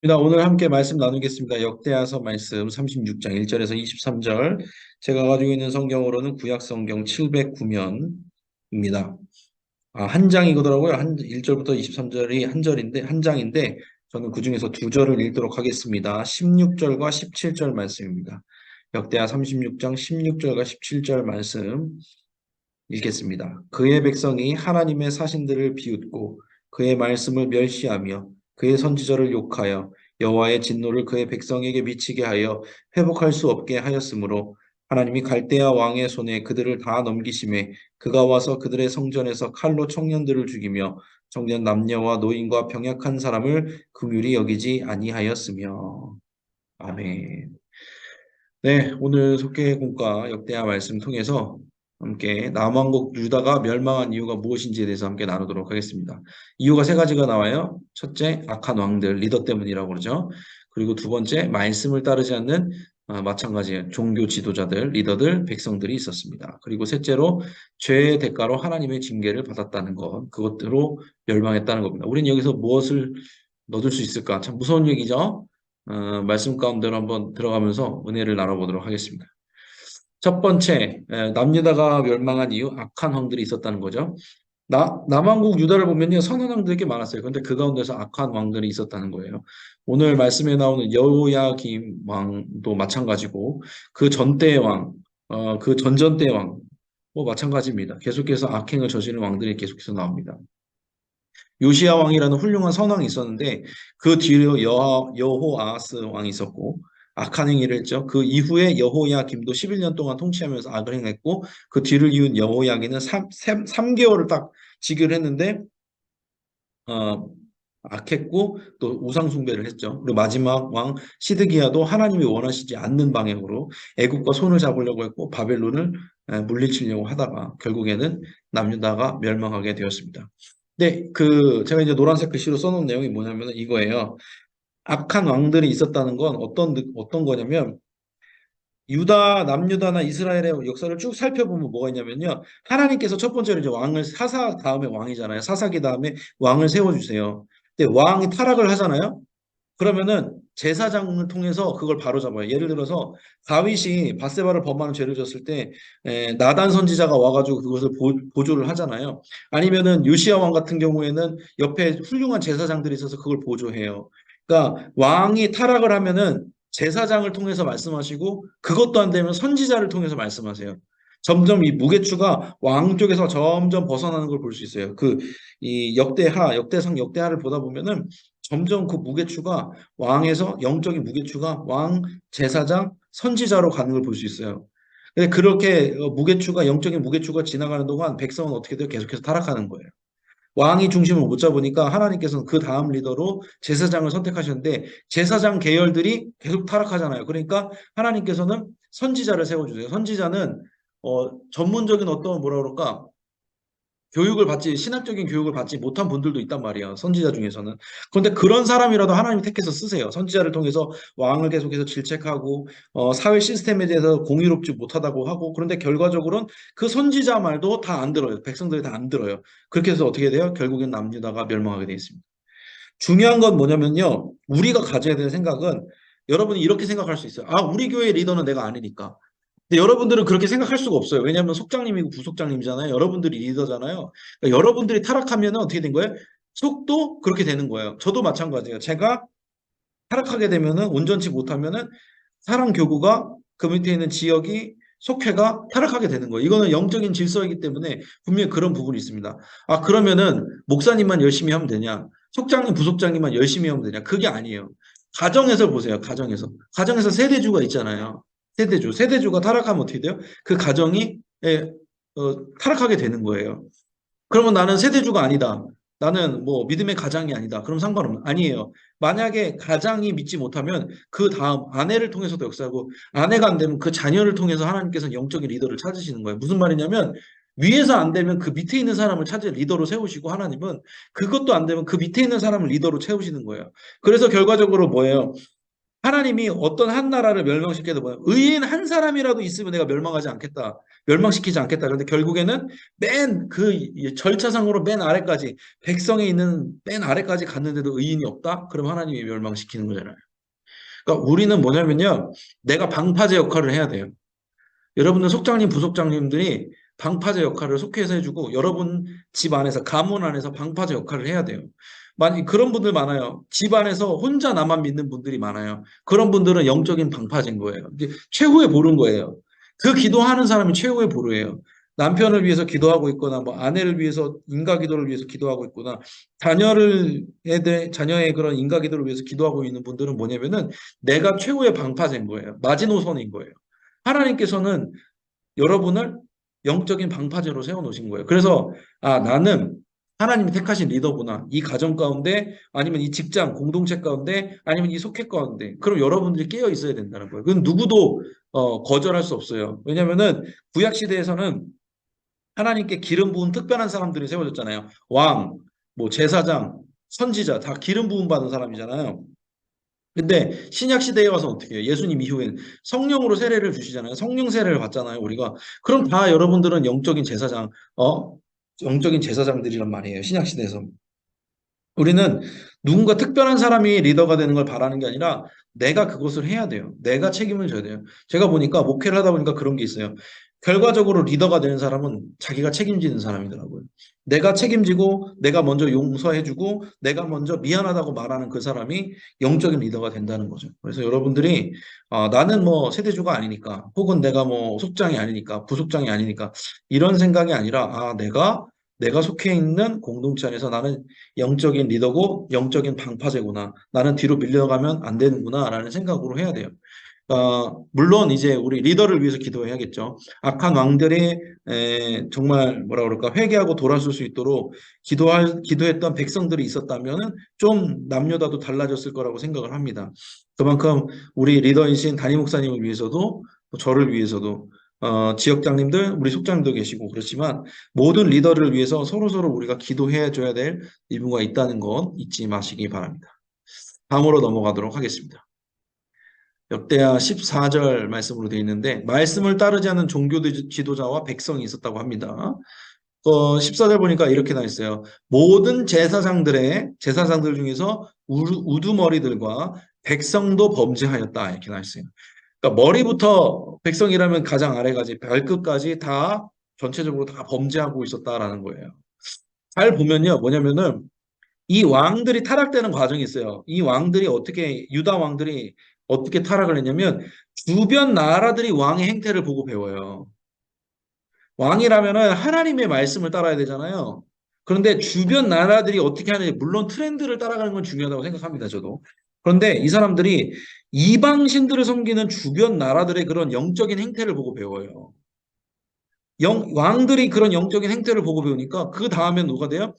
오늘 함께 말씀 나누겠습니다. 역대하서 말씀 36장 1절에서 23절. 제가 가지고 있는 성경으로는 구약 성경 709면입니다. 한 장이더라고요. 1절부터 23절이 한 절인데 한 장인데 저는 그 중에서 두 절을 읽도록 하겠습니다. 16절과 17절 말씀입니다. 역대하 36장 16절과 17절 말씀 읽겠습니다. 그의 백성이 하나님의 사신들을 비웃고 그의 말씀을 멸시하며 그의 선지자를 욕하여 여호와의 진노를 그의 백성에게 미치게 하여 회복할 수 없게 하였으므로 하나님이 갈대아 왕의 손에 그들을 다 넘기심에 그가 와서 그들의 성전에서 칼로 청년들을 죽이며 청년 남녀와 노인과 병약한 사람을 긍휼히 여기지 아니하였으며. 아멘. 네, 오늘 속죄공과 역대하 말씀 통해서 함께 남왕국 유다가 멸망한 이유가 무엇인지에 대해서 함께 나누도록 하겠습니다. 이유가 세 가지가 나와요. 첫째, 악한 왕들, 리더 때문이라고 그러죠. 그리고 두 번째, 말씀을 따르지 않는 마찬가지의 종교 지도자들, 리더들, 백성들이 있었습니다. 그리고 셋째로 죄의 대가로 하나님의 징계를 받았다는 것, 그것으로 멸망했다는 겁니다. 우리는 여기서 무엇을 넣을 수 있을까? 참 무서운 얘기죠. 말씀 가운데로 한번 들어가면서 은혜를 나눠보도록 하겠습니다. 첫 번째, 남유다가 멸망한 이유, 악한 왕들이 있었다는 거죠. 남왕국 유다를 보면요, 선한 왕들이 꽤 많았어요. 그런데 그 가운데서 악한 왕들이 있었다는 거예요. 오늘 말씀에 나오는 여호야김 왕도 마찬가지고, 그 전대의 왕, 그 전전대의 왕, 뭐 마찬가지입니다. 계속해서 악행을 저지른 왕들이 계속해서 나옵니다. 요시야 왕이라는 훌륭한 선왕이 있었는데 그 뒤로 여호아하스 왕이 있었고 악한 행위를 했죠. 그 이후에 여호야김도 11년 동안 통치하면서 악을 행했고 그 뒤를 이은 여호야기는 3개월을 딱 즉위를 했는데 어, 악했고 또 우상 숭배를 했죠. 그리고 마지막 왕 시드기야도 하나님이 원하시지 않는 방향으로 애국과 손을 잡으려고 했고 바벨론을 물리치려고 하다가 결국에는 남유다가 멸망하게 되었습니다. 네, 제가 이제 노란색 글씨로 써놓은 내용이 뭐냐면 이거예요. 악한 왕들이 있었다는 건 어떤 거냐면 남유다나 이스라엘의 역사를 쭉 살펴보면 뭐가 있냐면요. 하나님께서 첫 번째로 이제 왕을 사사 다음에 왕이잖아요. 사사기 다음에 왕을 세워주세요. 근데 왕이 타락을 하잖아요. 그러면은 제사장을 통해서 그걸 바로잡아요. 예를 들어서 다윗이 바세바를 범하는 죄를 졌을 때 나단 선지자가 와가지고 그것을 보조를 하잖아요. 아니면은 요시야 왕 같은 경우에는 옆에 훌륭한 제사장들이 있어서 그걸 보조해요. 그러니까 왕이 타락을 하면은 제사장을 통해서 말씀하시고 그것도 안 되면 선지자를 통해서 말씀하세요. 점점 이 무게추가 왕 쪽에서 점점 벗어나는 걸 볼 수 있어요. 이 역대상, 역대하를 보다 보면은 점점 그 무게추가 왕에서 영적인 무게추가 왕, 제사장, 선지자로 가는 걸 볼 수 있어요. 근데 그렇게 영적인 무게추가 지나가는 동안 백성은 어떻게 돼요? 계속해서 타락하는 거예요. 왕이 중심을 못 잡으니까 하나님께서는 그 다음 리더로 제사장을 선택하셨는데 제사장 계열들이 계속 타락하잖아요. 그러니까 하나님께서는 선지자를 세워주세요. 선지자는 전문적인 어떤 뭐라 그럴까? 신학적인 교육을 받지 못한 분들도 있단 말이야. 선지자 중에서는. 그런데 그런 사람이라도 하나님이 택해서 쓰세요. 선지자를 통해서 왕을 계속해서 질책하고, 사회 시스템에 대해서 공의롭지 못하다고 하고, 그런데 결과적으로는 그 선지자 말도 다 안 들어요. 백성들이 다 안 들어요. 그렇게 해서 어떻게 돼요? 결국엔 남유다가 멸망하게 되어 있습니다. 중요한 건 뭐냐면요. 우리가 가져야 되는 생각은 여러분이 이렇게 생각할 수 있어요. 우리 교회 리더는 내가 아니니까. 근데 여러분들은 그렇게 생각할 수가 없어요. 왜냐하면 속장님이고 부속장님이잖아요. 여러분들이 리더잖아요. 그러니까 여러분들이 타락하면 어떻게 된 거예요? 속도 그렇게 되는 거예요. 저도 마찬가지예요. 제가 타락하게 되면은 온전치 못하면은 사람 교구가 그 밑에 있는 지역이 속회가 타락하게 되는 거예요. 이거는 영적인 질서이기 때문에 분명히 그런 부분이 있습니다. 그러면은 목사님만 열심히 하면 되냐? 속장님, 부속장님만 열심히 하면 되냐? 그게 아니에요. 가정에서 보세요. 가정에서 세대주가 있잖아요. 세대주가 타락하면 어떻게 돼요? 그 가정이 타락하게 되는 거예요. 그러면 나는 세대주가 아니다. 나는 뭐 믿음의 가장이 아니다. 그럼 상관없는 아니에요. 만약에 가장이 믿지 못하면 그 다음 아내를 통해서도 역사하고 아내가 안 되면 그 자녀를 통해서 하나님께서는 영적인 리더를 찾으시는 거예요. 무슨 말이냐면 위에서 안 되면 그 밑에 있는 사람을 찾아 리더로 세우시고 하나님은 그것도 안 되면 그 밑에 있는 사람을 리더로 채우시는 거예요. 그래서 결과적으로 뭐예요? 하나님이 어떤 한 나라를 멸망시켜도 뭐예요? 의인 한 사람이라도 있으면 내가 멸망하지 않겠다. 멸망시키지 않겠다. 그런데 결국에는 맨 그 절차상으로 맨 아래까지 백성에 있는 맨 아래까지 갔는데도 의인이 없다? 그럼 하나님이 멸망시키는 거잖아요. 그러니까 우리는 뭐냐면요. 내가 방파제 역할을 해야 돼요. 여러분들 속장님, 부속장님들이 방파제 역할을 속해서 해주고 여러분 집 안에서 가문 안에서 방파제 역할을 해야 돼요. 많이 그런 분들 많아요. 집 안에서 혼자 나만 믿는 분들이 많아요. 그런 분들은 영적인 방파제인 거예요. 이게 최후의 보루인 거예요. 그 기도하는 사람이 최후의 보루예요. 남편을 위해서 기도하고 있거나 뭐 아내를 위해서 인가 기도를 위해서 기도하고 있거나 자녀의 그런 인가 기도를 위해서 기도하고 있는 분들은 뭐냐면은 내가 최후의 방파제인 거예요. 마지노선인 거예요. 하나님께서는 여러분을 영적인 방파제로 세워놓으신 거예요. 그래서 나는 하나님이 택하신 리더구나. 이 가정 가운데 아니면 이 직장 공동체 가운데 아니면 이 속해 가운데 그럼 여러분들이 깨어 있어야 된다는 거예요. 그건 누구도 거절할 수 없어요. 왜냐하면은 구약 시대에서는 하나님께 기름 부은 특별한 사람들이 세워졌잖아요. 왕, 뭐 제사장, 선지자 다 기름 부음 받은 사람이잖아요. 근데 신약 시대에 와서 어떻게 해요? 예수님 이후엔 성령으로 세례를 주시잖아요. 성령 세례를 받잖아요, 우리가. 그럼 다 여러분들은 영적인 제사장들이란 말이에요. 신약 시대에서. 우리는 누군가 특별한 사람이 리더가 되는 걸 바라는 게 아니라 내가 그것을 해야 돼요. 내가 책임을 져야 돼요. 제가 보니까 목회를 하다 보니까 그런 게 있어요. 결과적으로 리더가 되는 사람은 자기가 책임지는 사람이더라고요. 내가 책임지고 내가 먼저 용서해주고 내가 먼저 미안하다고 말하는 그 사람이 영적인 리더가 된다는 거죠. 그래서 여러분들이 나는 뭐 세대주가 아니니까 혹은 내가 뭐 속장이 아니니까 부속장이 아니니까 이런 생각이 아니라 내가 속해 있는 공동체 안에서 나는 영적인 리더고 영적인 방파제구나. 나는 뒤로 밀려가면 안 되는구나. 라는 생각으로 해야 돼요. 물론 이제 우리 리더를 위해서 기도해야겠죠. 악한 왕들이 정말 뭐라 그럴까 회개하고 돌아설 수 있도록 기도했던 백성들이 있었다면은 좀 남녀다도 달라졌을 거라고 생각을 합니다. 그만큼 우리 리더이신 담임 목사님을 위해서도 또 저를 위해서도 지역장님들, 우리 속장님도 계시고 그렇지만 모든 리더를 위해서 서로서로 우리가 기도해 줘야 될 의무가 있다는 건 잊지 마시기 바랍니다. 다음으로 넘어가도록 하겠습니다. 역대하 14절 말씀으로 되어 있는데 말씀을 따르지 않는 종교 지도자와 백성이 있었다고 합니다. 14절 보니까 이렇게 나와 있어요. 모든 제사장들 중에서 우두머리들과 백성도 범죄하였다 이렇게 나와 있어요. 그러니까 머리부터 백성이라면 가장 아래까지 발끝까지 다 전체적으로 다 범죄하고 있었다라는 거예요. 잘 보면요, 뭐냐면은 이 왕들이 타락되는 과정이 있어요. 이 왕들이 유다 왕들이 어떻게 타락을 했냐면 주변 나라들이 왕의 행태를 보고 배워요. 왕이라면은 하나님의 말씀을 따라야 되잖아요. 그런데 주변 나라들이 어떻게 하는지, 물론 트렌드를 따라가는 건 중요하다고 생각합니다, 저도. 그런데 이 사람들이 이방신들을 섬기는 주변 나라들의 그런 영적인 행태를 보고 배워요. 왕들이 그런 영적인 행태를 보고 배우니까 그 다음에 누가 돼요?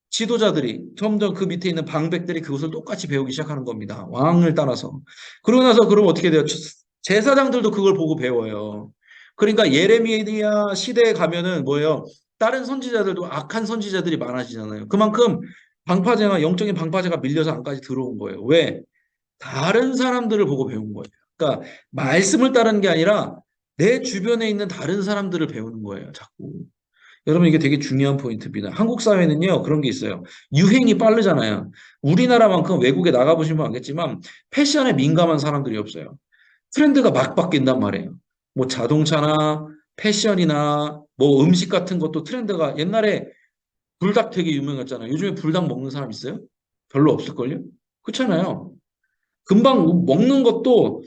지도자들이 점점 그 밑에 있는 방백들이 그것을 똑같이 배우기 시작하는 겁니다. 왕을 따라서. 그러고 나서 그럼 어떻게 돼요? 제사장들도 그걸 보고 배워요. 그러니까 예레미야 시대에 가면은 뭐예요? 다른 선지자들도 악한 선지자들이 많아지잖아요. 그만큼 방파제나 영적인 방파제가 밀려서 안까지 들어온 거예요. 왜? 다른 사람들을 보고 배운 거예요. 그러니까 말씀을 따르는 게 아니라 내 주변에 있는 다른 사람들을 배우는 거예요. 자꾸. 여러분 이게 되게 중요한 포인트입니다. 한국 사회는요 그런 게 있어요. 유행이 빠르잖아요. 우리나라만큼 외국에 나가보시면 알겠지만 패션에 민감한 사람들이 없어요. 트렌드가 막 바뀐단 말이에요. 뭐 자동차나 패션이나 뭐 음식 같은 것도 트렌드가 옛날에 불닭 되게 유명했잖아요. 요즘에 불닭 먹는 사람 있어요? 별로 없을걸요? 그렇잖아요. 금방 먹는 것도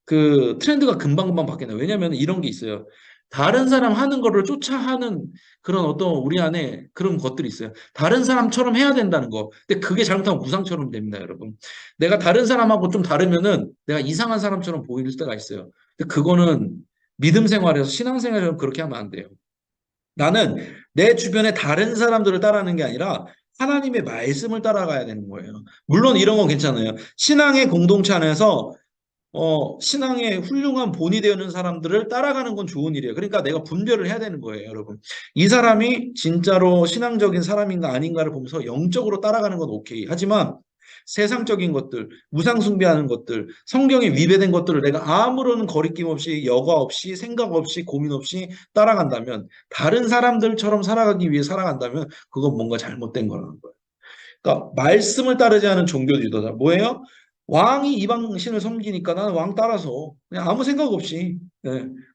그 트렌드가 금방금방 바뀌나요? 왜냐하면 이런 게 있어요. 다른 사람 하는 거를 쫓아하는 그런 어떤 우리 안에 그런 것들이 있어요. 다른 사람처럼 해야 된다는 거. 근데 그게 잘못하면 우상처럼 됩니다, 여러분. 내가 다른 사람하고 좀 다르면은 내가 이상한 사람처럼 보일 때가 있어요. 근데 그거는 믿음 생활에서 신앙 생활에서 그렇게 하면 안 돼요. 나는 내 주변에 다른 사람들을 따라하는 게 아니라 하나님의 말씀을 따라가야 되는 거예요. 물론 이런 건 괜찮아요. 신앙의 공동체 안에서 신앙의 훌륭한 본이 되는 사람들을 따라가는 건 좋은 일이에요. 그러니까 내가 분별을 해야 되는 거예요, 여러분. 이 사람이 진짜로 신앙적인 사람인가 아닌가를 보면서 영적으로 따라가는 건 오케이. 하지만 세상적인 것들, 우상 숭배하는 것들, 성경에 위배된 것들을 내가 아무런 거리낌 없이 여과 없이 생각 없이 고민 없이 따라간다면 다른 사람들처럼 살아가기 위해 살아간다면 그건 뭔가 잘못된 거라는 거예요. 그러니까 말씀을 따르지 않은 종교 지도자 뭐예요? 왕이 이방 신을 섬기니까 나는 왕 따라서 그냥 아무 생각 없이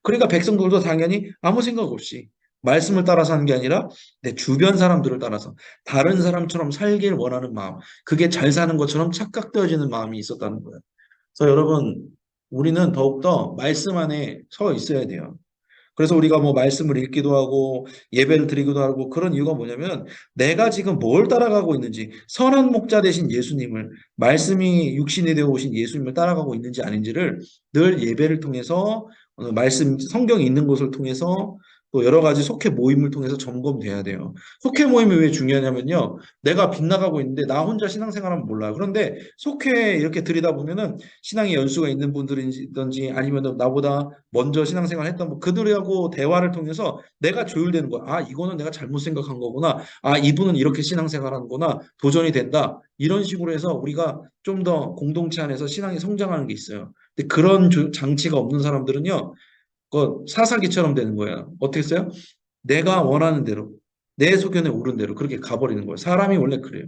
그러니까 백성들도 당연히 아무 생각 없이 말씀을 따라서 하는 게 아니라 내 주변 사람들을 따라서 다른 사람처럼 살길 원하는 마음 그게 잘 사는 것처럼 착각되어지는 마음이 있었다는 거예요. 그래서 여러분 우리는 더욱더 말씀 안에 서 있어야 돼요. 그래서 우리가 뭐 말씀을 읽기도 하고 예배를 드리기도 하고 그런 이유가 뭐냐면 내가 지금 뭘 따라가고 있는지 선한 목자 되신 예수님을 말씀이 육신이 되어 오신 예수님을 따라가고 있는지 아닌지를 늘 예배를 통해서 말씀 성경이 있는 곳을 통해서 또 여러 가지 속회 모임을 통해서 점검돼야 돼요. 속회 모임이 왜 중요하냐면요. 내가 빗나가고 있는데 나 혼자 신앙생활하면 몰라요. 그런데 속회 이렇게 들이다 보면은 신앙의 연수가 있는 분들이든지 아니면 나보다 먼저 신앙생활 했던 뭐 그들하고 대화를 통해서 내가 조율되는 거야. 아, 이거는 내가 잘못 생각한 거구나. 아, 이분은 이렇게 신앙생활 하는구나. 도전이 된다. 이런 식으로 해서 우리가 좀 더 공동체 안에서 신앙이 성장하는 게 있어요. 근데 그런 장치가 없는 사람들은요. 그 사사기처럼 되는 거야. 어떻게 써요? 내가 원하는 대로, 내 소견에 오른 대로 그렇게 가버리는 거예요. 사람이 원래 그래요.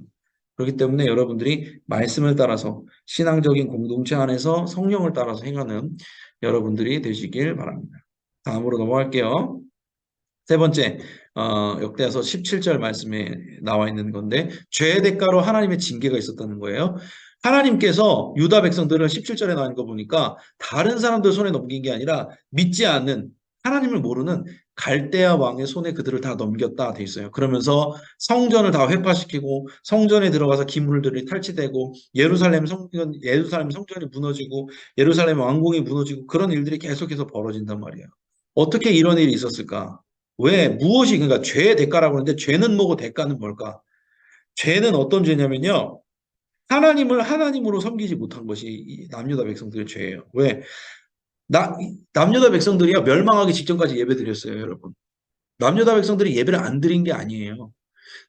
그렇기 때문에 여러분들이 말씀을 따라서 신앙적인 공동체 안에서 성령을 따라서 행하는 여러분들이 되시길 바랍니다. 다음으로 넘어갈게요. 세 번째, 역대하서 17절 말씀에 나와 있는 건데, 죄의 대가로 하나님의 징계가 있었다는 거예요. 하나님께서 유다 백성들을 17절에 나와 있는 거 보니까 다른 사람들 손에 넘긴 게 아니라 믿지 않는 하나님을 모르는 갈대아 왕의 손에 그들을 다 넘겼다 돼 있어요. 그러면서 성전을 다 회파시키고 성전에 들어가서 기물들이 탈취되고 예루살렘 성전이 무너지고 예루살렘 왕궁이 무너지고 그런 일들이 계속해서 벌어진단 말이에요. 어떻게 이런 일이 있었을까? 왜 무엇이 그러니까 죄의 대가라고 하는데 죄는 뭐고 대가는 뭘까? 죄는 어떤 죄냐면요. 하나님을 하나님으로 섬기지 못한 것이 이 남유다 백성들의 죄예요. 왜? 남유다 백성들이요 멸망하기 직전까지 예배 드렸어요, 여러분. 남유다 백성들이 예배를 안 드린 게 아니에요.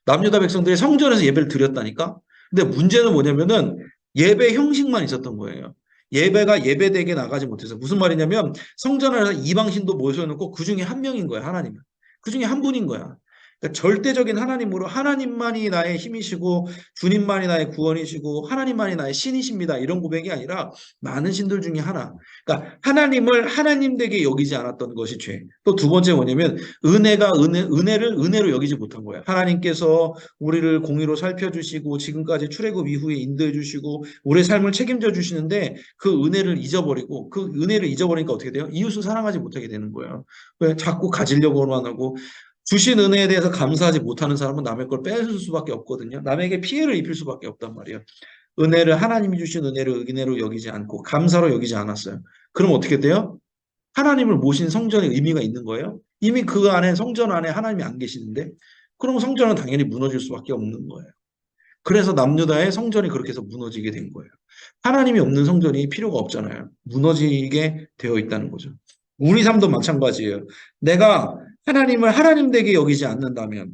남유다 백성들이 성전에서 예배를 드렸다니까? 근데 문제는 뭐냐면은 예배 형식만 있었던 거예요. 예배가 예배되게 나가지 못해서 무슨 말이냐면 성전에서 이방신도 모셔놓고 그 중에 한 명인 거야, 하나님은. 그 중에 한 분인 거야. 그러니까 절대적인 하나님으로 하나님만이 나의 힘이시고 주님만이 나의 구원이시고 하나님만이 나의 신이십니다. 이런 고백이 아니라 많은 신들 중에 하나. 그러니까 하나님을 하나님 되게 여기지 않았던 것이 죄. 또 두 번째 뭐냐면 은혜를 은혜로 여기지 못한 거예요. 하나님께서 우리를 공의로 살펴주시고 지금까지 출애굽 이후에 인도해 주시고 우리의 삶을 책임져 주시는데 그 은혜를 잊어버리고 그 은혜를 잊어버리니까 어떻게 돼요? 이웃을 사랑하지 못하게 되는 거예요. 왜 자꾸 가지려고만 하고 주신 은혜에 대해서 감사하지 못하는 사람은 남의 걸 뺏을 수밖에 없거든요. 남에게 피해를 입힐 수밖에 없단 말이에요. 은혜를 하나님이 주신 은혜를 은혜로 여기지 않고 감사로 여기지 않았어요. 그럼 어떻게 돼요? 하나님을 모신 성전의 의미가 있는 거예요? 이미 그 안에 성전 안에 하나님이 안 계시는데 그럼 성전은 당연히 무너질 수밖에 없는 거예요. 그래서 남유다의 성전이 그렇게 해서 무너지게 된 거예요. 하나님이 없는 성전이 필요가 없잖아요. 무너지게 되어 있다는 거죠. 우리 삶도 마찬가지예요. 내가 하나님을 하나님 되게 여기지 않는다면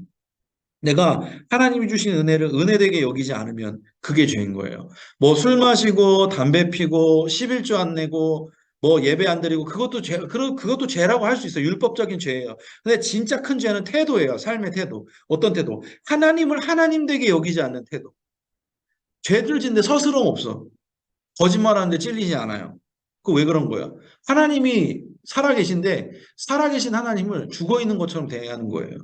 내가 하나님이 주신 은혜를 은혜되게 여기지 않으면 그게 죄인 거예요. 뭐 술 마시고 담배 피고 11조 안 내고 뭐 예배 안 드리고 그것도 죄라고 할 수 있어요. 율법적인 죄예요. 근데 진짜 큰 죄는 태도예요. 삶의 태도. 어떤 태도? 하나님을 하나님 되게 여기지 않는 태도. 죄를 짓는데 서스럼 없어. 거짓말하는데 찔리지 않아요. 그 왜 그런 거예요? 하나님이 살아계신데 살아계신 하나님을 죽어 있는 것처럼 대하는 거예요.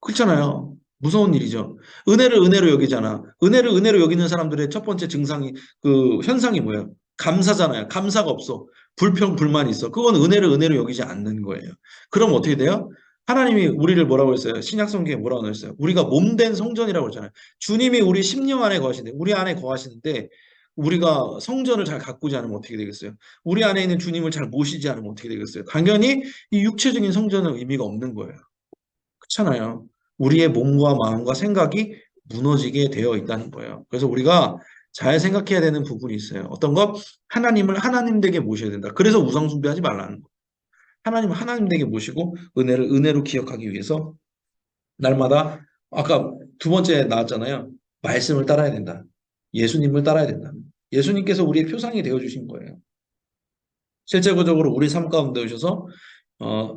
그렇잖아요. 무서운 일이죠. 은혜를 은혜로 여기잖아. 은혜를 은혜로 여기는 사람들의 첫 번째 증상이 그 현상이 뭐예요? 감사잖아요. 감사가 없어. 불평, 불만이 있어. 그건 은혜를 은혜로 여기지 않는 거예요. 그럼 어떻게 돼요? 하나님이 우리를 뭐라고 했어요? 신약 성경에 뭐라고 했어요? 우리가 몸된 성전이라고 했잖아요. 주님이 우리 심령 안에 거하시는데, 우리 안에 거하시는데, 우리가 성전을 잘 가꾸지 않으면 어떻게 되겠어요? 우리 안에 있는 주님을 잘 모시지 않으면 어떻게 되겠어요? 당연히 이 육체적인 성전은 의미가 없는 거예요. 그렇잖아요. 우리의 몸과 마음과 생각이 무너지게 되어 있다는 거예요. 그래서 우리가 잘 생각해야 되는 부분이 있어요. 어떤 것? 하나님을 하나님 되게 모셔야 된다. 그래서 우상 숭배하지 말라는 거예요. 하나님을 하나님 되게 모시고 은혜를 은혜로 기억하기 위해서 날마다 아까 두 번째 나왔잖아요. 말씀을 따라야 된다. 예수님을 따라야 된다. 예수님께서 우리의 표상이 되어주신 거예요. 실제적으로 우리 삶 가운데 오셔서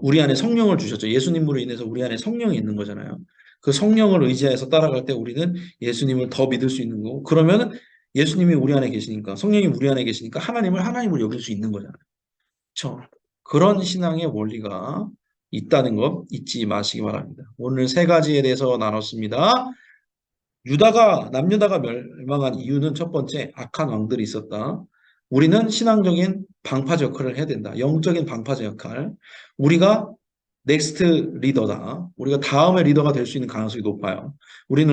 우리 안에 성령을 주셨죠. 예수님으로 인해서 우리 안에 성령이 있는 거잖아요. 그 성령을 의지해서 따라갈 때 우리는 예수님을 더 믿을 수 있는 거고, 그러면 예수님이 우리 안에 계시니까, 성령이 우리 안에 계시니까 하나님을 하나님으로 여길 수 있는 거잖아요. 그렇죠? 그런 신앙의 원리가 있다는 것 잊지 마시기 바랍니다. 오늘 세 가지에 대해서 나눴습니다. 남유다가 멸망한 이유는 첫 번째, 악한 왕들이 있었다. 우리는 신앙적인 방파제 역할을 해야 된다. 영적인 방파제 역할. 우리가 넥스트 리더다. 우리가 다음의 리더가 될 수 있는 가능성이 높아요. 우리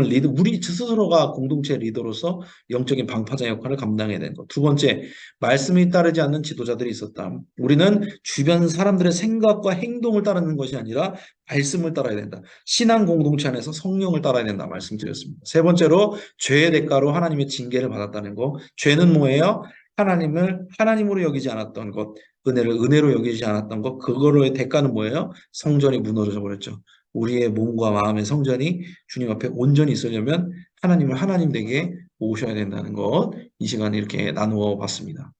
스스로가 공동체 리더로서 영적인 방파제 역할을 감당해야 되는 것. 두 번째, 말씀이 따르지 않는 지도자들이 있었다. 우리는 주변 사람들의 생각과 행동을 따르는 것이 아니라 말씀을 따라야 된다. 신앙 공동체 안에서 성령을 따라야 된다 말씀드렸습니다. 세 번째로 죄의 대가로 하나님의 징계를 받았다는 거. 죄는 뭐예요? 하나님을 하나님으로 여기지 않았던 것, 은혜를 은혜로 여기지 않았던 것, 그거로의 대가는 뭐예요? 성전이 무너져 버렸죠. 우리의 몸과 마음의 성전이 주님 앞에 온전히 있으려면 하나님을 하나님 되게 모셔야 된다는 것, 이 시간에 이렇게 나누어 봤습니다.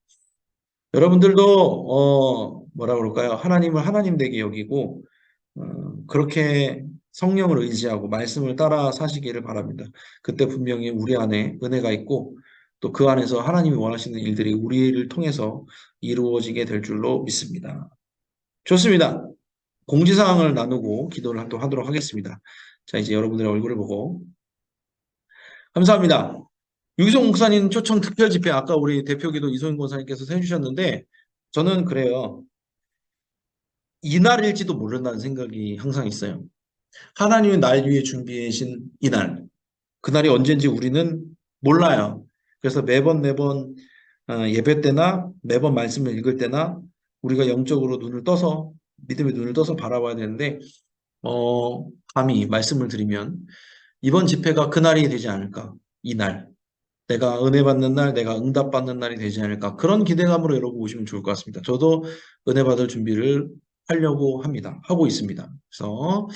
여러분들도 뭐라 그럴까요? 하나님을 하나님 되게 여기고 그렇게 성령을 의지하고 말씀을 따라 사시기를 바랍니다. 그때 분명히 우리 안에 은혜가 있고 또 그 안에서 하나님이 원하시는 일들이 우리를 통해서 이루어지게 될 줄로 믿습니다. 좋습니다. 공지사항을 나누고 기도를 또 하도록 하겠습니다. 자, 이제 여러분들의 얼굴을 보고 감사합니다. 유기성 목사님 초청 특별 집회 아까 우리 대표기도 이소영 권사님께서 해주셨는데 저는 그래요. 이날일지도 모른다는 생각이 항상 있어요. 하나님이 날 위해 준비해 주신 이날, 그날이 언젠지 우리는 몰라요. 그래서 매번 예배 때나 매번 말씀을 읽을 때나 우리가 영적으로 눈을 떠서 믿음의 눈을 떠서 바라봐야 되는데 감히 말씀을 드리면 이번 집회가 그날이 되지 않을까? 이날. 내가 은혜 받는 날, 내가 응답 받는 날이 되지 않을까? 그런 기대감으로 여러분 오시면 좋을 것 같습니다. 저도 은혜 받을 준비를 하려고 합니다. 하고 있습니다. 그래서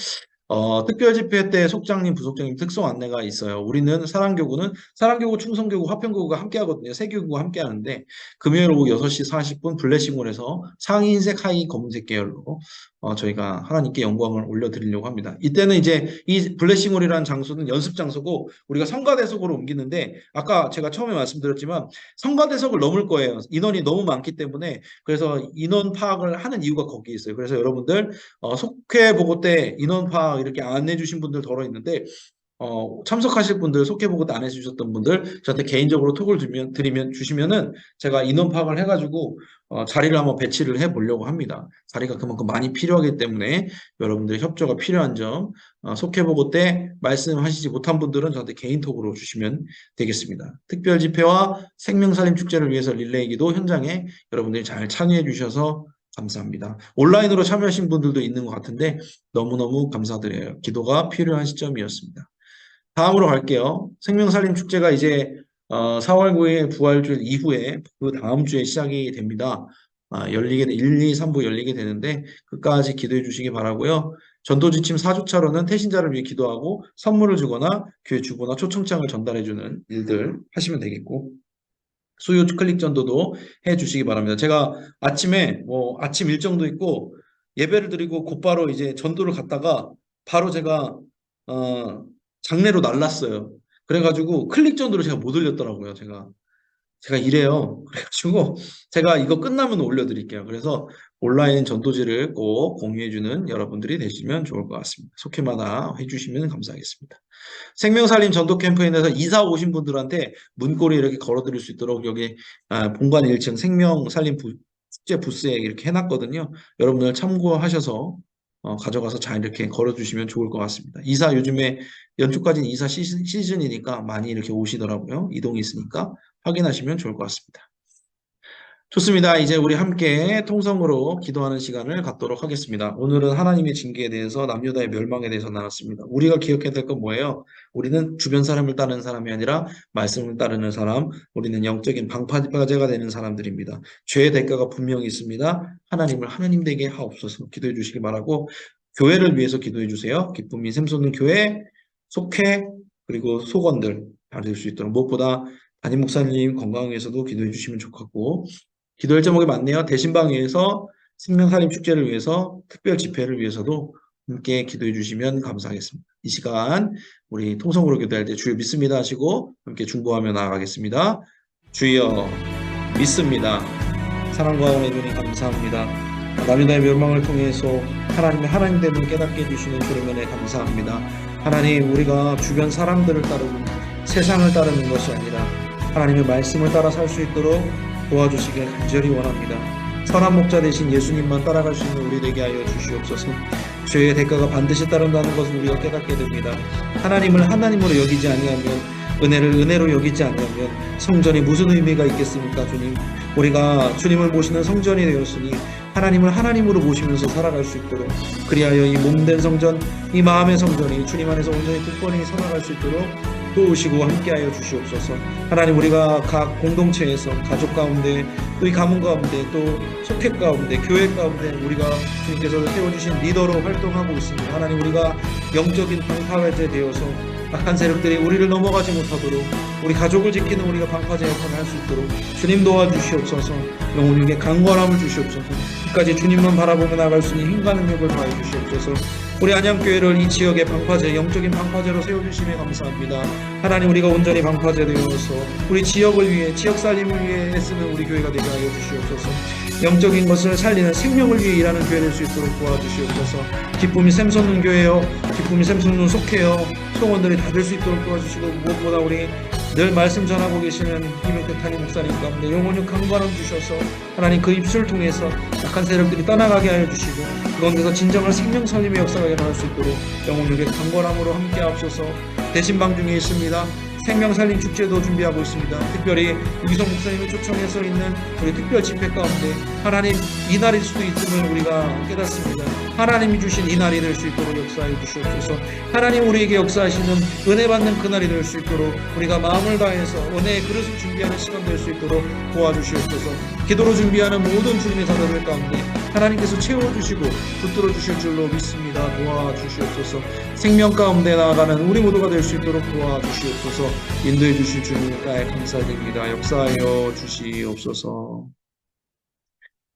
특별 집회 때 속장님, 부속장님 특송 안내가 있어요. 우리는 사랑교구, 충성교구, 화평교구가 함께 하거든요. 세 교구가 함께 하는데 금요일 오후 6시 40분 블레싱홀에서 상의 흰색, 하의 검은색 계열로 저희가 하나님께 영광을 올려드리려고 합니다. 이때는 이제 이 블레싱홀이라는 장소는 연습 장소고 우리가 성가대석으로 옮기는데 아까 제가 처음에 말씀드렸지만 성가대석을 넘을 거예요. 인원이 너무 많기 때문에 그래서 인원 파악을 하는 이유가 거기에 있어요. 그래서 여러분들 속회 보고 때 인원 파악 이렇게 안 해주신 분들 덜어 있는데 참석하실 분들, 속해보고 안 해주셨던 분들, 저한테 개인적으로 톡을 주시면은 제가 인원 파악을 해가지고, 자리를 한번 배치를 해 보려고 합니다. 자리가 그만큼 많이 필요하기 때문에 여러분들의 협조가 필요한 점, 속해보고 때 말씀하시지 못한 분들은 저한테 개인 톡으로 주시면 되겠습니다. 특별 집회와 생명살림 축제를 위해서 릴레이 기도 현장에 여러분들이 잘 참여해 주셔서 감사합니다. 온라인으로 참여하신 분들도 있는 것 같은데 너무너무 감사드려요. 기도가 필요한 시점이었습니다. 다음으로 갈게요. 생명살림 축제가 이제 4월 9일 부활주일 이후에 그 다음 주에 시작이 됩니다. 1, 2, 3부 열리게 되는데 끝까지 기도해 주시기 바라고요. 전도지침 4주차로는 태신자를 위해 기도하고 선물을 주거나 교회 주보나 초청장을 전달해 주는 일들 하시면 되겠고 수요 클릭 전도도 해 주시기 바랍니다. 제가 아침에 아침 일정도 있고 예배를 드리고 곧바로 이제 전도를 갔다가 바로 제가 장례로 날랐어요. 그래가지고 클릭 전도를 제가 못 올렸더라고요. 제가 이래요. 그래가지고 제가 이거 끝나면 올려드릴게요. 그래서 온라인 전도지를 꼭 공유해주는 여러분들이 되시면 좋을 것 같습니다. 속회마다 해주시면 감사하겠습니다. 생명살림 전도 캠페인에서 이사 오신 분들한테 문고리 이렇게 걸어드릴 수 있도록 여기 본관 1층 생명살림 축제 부스에 이렇게 해놨거든요. 여러분들 참고하셔서 가져가서 잘 이렇게 걸어주시면 좋을 것 같습니다. 이사 요즘에 연초까지는 이사 시즌이니까 많이 이렇게 오시더라고요. 이동이 있으니까 확인하시면 좋을 것 같습니다. 좋습니다. 이제 우리 함께 통성으로 기도하는 시간을 갖도록 하겠습니다. 오늘은 하나님의 징계에 대해서 남유다의 멸망에 대해서 나눴습니다. 우리가 기억해야 될 건 뭐예요? 우리는 주변 사람을 따르는 사람이 아니라 말씀을 따르는 사람, 우리는 영적인 방파제가 되는 사람들입니다. 죄의 대가가 분명히 있습니다. 하나님을 하나님 되게 하옵소서 기도해 주시기 바라고 교회를 위해서 기도해 주세요. 기쁨이 샘솟는 교회, 속회, 그리고 속원들 받을 수 있도록 무엇보다 담임 목사님 건강 위해서도 기도해 주시면 좋겠고, 기도할 제목이 많네요. 대신방 위해서, 생명살림 축제를 위해서, 특별 집회를 위해서도 함께 기도해 주시면 감사하겠습니다. 이 시간 우리 통성으로 기도할 때 주여 믿습니다 하시고 함께 중보하며 나아가겠습니다. 주여 믿습니다. 사랑과 은혜 주님 감사합니다. 남유다의 멸망을 통해서 하나님의 하나님됨을 깨닫게 해주시는 주님 은혜 감사합니다. 하나님, 우리가 주변 사람들을 따르고 세상을 따르는 것이 아니라 하나님의 말씀을 따라 살 수 있도록 도와주시길 간절히 원합니다. 선한 목자 되신 예수님만 따라갈 수 있는 우리 되게 하여 주시옵소서. 죄의 대가가 반드시 따른다는 것을 우리가 깨닫게 됩니다. 하나님을 하나님으로 여기지 아니하면, 은혜를 은혜로 여기지 않으면 성전이 무슨 의미가 있겠습니까? 주님, 우리가 주님을 모시는 성전이 되었으니 하나님을 하나님으로 모시면서 살아갈 수 있도록, 그리하여 이 몸된 성전, 이 마음의 성전이 주님 안에서 온전히 굳건히 살아갈 수 있도록 도우시고 함께하여 주시옵소서. 하나님, 우리가 각 공동체에서, 가족 가운데, 또 이 가문 가운데, 또 속회 가운데, 교회 가운데 우리가 주님께서 세워주신 리더로 활동하고 있습니다. 하나님, 우리가 영적인 방파제 되어서 악한 세력들이 우리를 넘어가지 못하도록, 우리 가족을 지키는 우리가 방파제 역할을 할 수 있도록 주님 도와주시옵소서. 영혼에게 강건함을 주시옵소서. 끝까지 주님만 바라보며 나갈 수 있는 힘과 능력을 더해 주시옵소서. 우리 안양교회를 이 지역의 방파제, 영적인 방파제로 세워주심에 감사합니다. 하나님, 우리가 온전히 방파제 되어서 우리 지역을 위해, 지역 살림을 위해 애쓰는 우리 교회가 되게 하여 주시옵소서. 영적인 것을 살리는 생명을 위해 일하는 교회 될 수 있도록 도와주시옵소서. 기쁨이 샘솟는 교회요, 기쁨이 샘솟는 속회요, 성원들이 다 될 수 있도록 도와주시고, 무엇보다 우리 늘 말씀 전하고 계시는 이명택 담임 목사님 가운데 영혼의 강건함 주셔서 하나님, 그 입술을 통해서 약한 세력들이 떠나가게 하여 주시고, 그 가운데서 진정한 생명 살림의 역사가 일어날 수 있도록 영혼에게 강건함으로 함께 하옵소서. 대신방 중에 있습니다. 생명살림 축제도 준비하고 있습니다. 특별히 유기성 목사님을 초청해서 있는 우리 특별 집회 가운데 하나님, 이 날일 수도 있음을 우리가 깨닫습니다. 하나님이 주신 이 날이 될 수 있도록 역사해 주시옵소서. 하나님, 우리에게 역사하시는 은혜 받는 그날이 될 수 있도록 우리가 마음을 다해서 은혜의 그릇을 준비하는 시간 될 수 있도록 도와주시옵소서. 기도로 준비하는 모든 주님의 사람들 가운데 하나님께서 채워주시고 붙들어 주실 줄로 믿습니다. 도와주시옵소서. 생명 가운데 나아가는 우리 모두가 될 수 있도록 도와주시옵소서. 인도해 주실 주님께 감사드립니다. 역사하여 주시옵소서.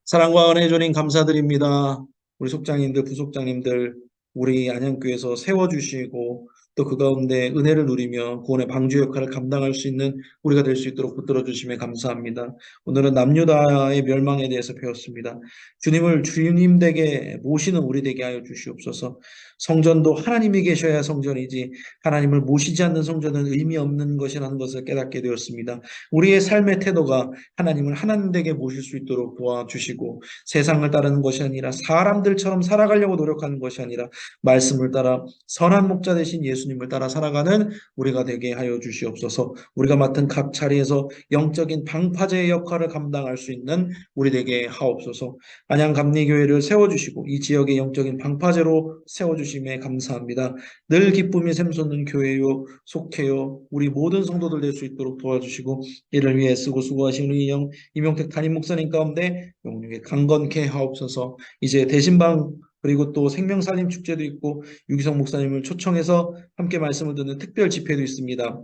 사랑과 은혜 주님 감사드립니다. 우리 속장님들, 부속장님들, 우리 안양교회에서 세워주시고 또 그 가운데 은혜를 누리며 구원의 방주 역할을 감당할 수 있는 우리가 될 수 있도록 붙들어 주심에 감사합니다. 오늘은 남유다의 멸망에 대해서 배웠습니다. 주님을 주님 댁에 모시는 우리 되게 하여 주시옵소서. 성전도 하나님이 계셔야 성전이지 하나님을 모시지 않는 성전은 의미 없는 것이라는 것을 깨닫게 되었습니다. 우리의 삶의 태도가 하나님을 하나님 댁에 모실 수 있도록 도와주시고, 세상을 따르는 것이 아니라 사람들처럼 살아가려고 노력하는 것이 아니라 말씀을 따라 선한 목자 되신 예수님을 따라 살아가는 우리가 되게 하여 주시옵소서. 우리가 맡은 각 자리에서 영적인 방파제의 역할을 감당할 수 있는 우리 되게 하옵소서. 안양 감리교회를 세워주시고 이 지역의 영적인 방파제로 세워주심에 감사합니다. 늘 기쁨이 샘솟는 교회요, 속회요, 우리 모든 성도들 될 수 있도록 도와주시고, 이를 위해 쓰고 수고하신 우리 이명택 담임 목사님 가운데 영육에 강건케 하옵소서. 이제 대신방, 그리고 또 생명살림 축제도 있고 유기성 목사님을 초청해서 함께 말씀을 듣는 특별 집회도 있습니다.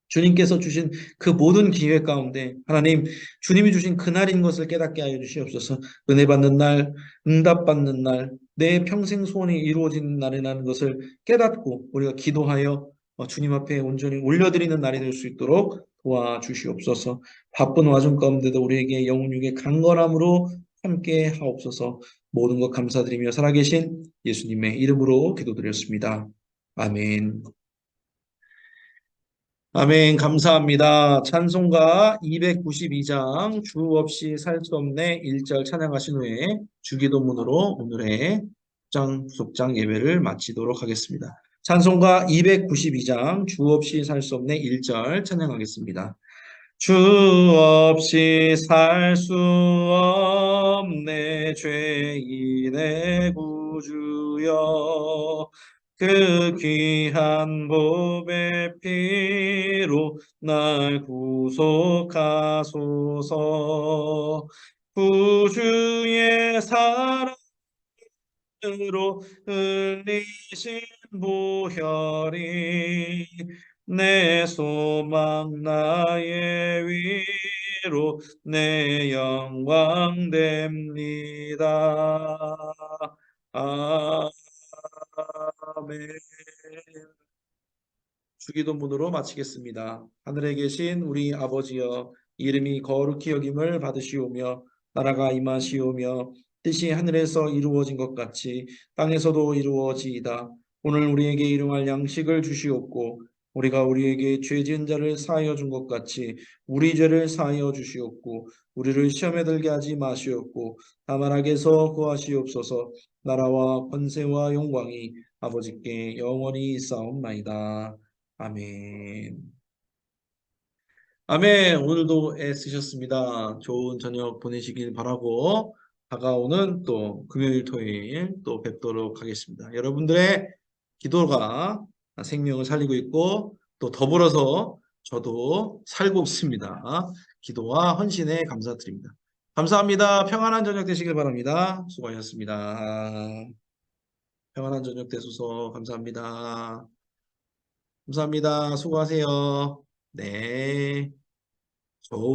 주님께서 주신 그 모든 기회 가운데 하나님, 주님이 주신 그날인 것을 깨닫게 하여 주시옵소서. 은혜 받는 날, 응답 받는 날, 내 평생 소원이 이루어지는 날이라는 것을 깨닫고 우리가 기도하여 주님 앞에 온전히 올려드리는 날이 될 수 있도록 도와주시옵소서. 바쁜 와중 가운데도 우리에게 영육의 강건함으로 함께 하옵소서. 모든 것 감사드리며 살아계신 예수님의 이름으로 기도드렸습니다. 아멘. 아멘. 감사합니다. 찬송가 292장 주 없이 살 수 없네 1절 찬양하신 후에 주기도문으로 오늘의 부속장 예배를 마치도록 하겠습니다. 찬송가 292장 주 없이 살 수 없네 1절 찬양하겠습니다. 주 없이 살 수 없네 죄인의 구주여, 그 귀한 보배 피로 날 구속하소서. 구주의 사랑으로 흘리신 보혈이 내 소망 나의 위로 내 영광 됩니다. 아멘. 주기도문으로 마치겠습니다. 하늘에 계신 우리 아버지여, 이름이 거룩히 여김을 받으시오며 나라가 임하시오며 뜻이 하늘에서 이루어진 것 같이 땅에서도 이루어지이다. 오늘 우리에게 일용할 양식을 주시옵고 우리가 우리에게 죄 지은 자를 사하여 준 것 같이 우리 죄를 사하여 주시옵고 우리를 시험에 들게 하지 마시옵고 다만 악에서 구하시옵소서. 나라와 권세와 영광이 아버지께 영원히 있사옵나이다. 아멘. 아멘. 오늘도 애쓰셨습니다. 좋은 저녁 보내시길 바라고 다가오는 또 금요일, 토요일 또 뵙도록 하겠습니다. 여러분들의 기도가 생명을 살리고 있고 또 더불어서 저도 살고 있습니다. 기도와 헌신에 감사드립니다. 감사합니다. 평안한 저녁 되시길 바랍니다. 수고하셨습니다. 평안한 저녁 되소서. 감사합니다. 감사합니다. 수고하세요. 네. 좋은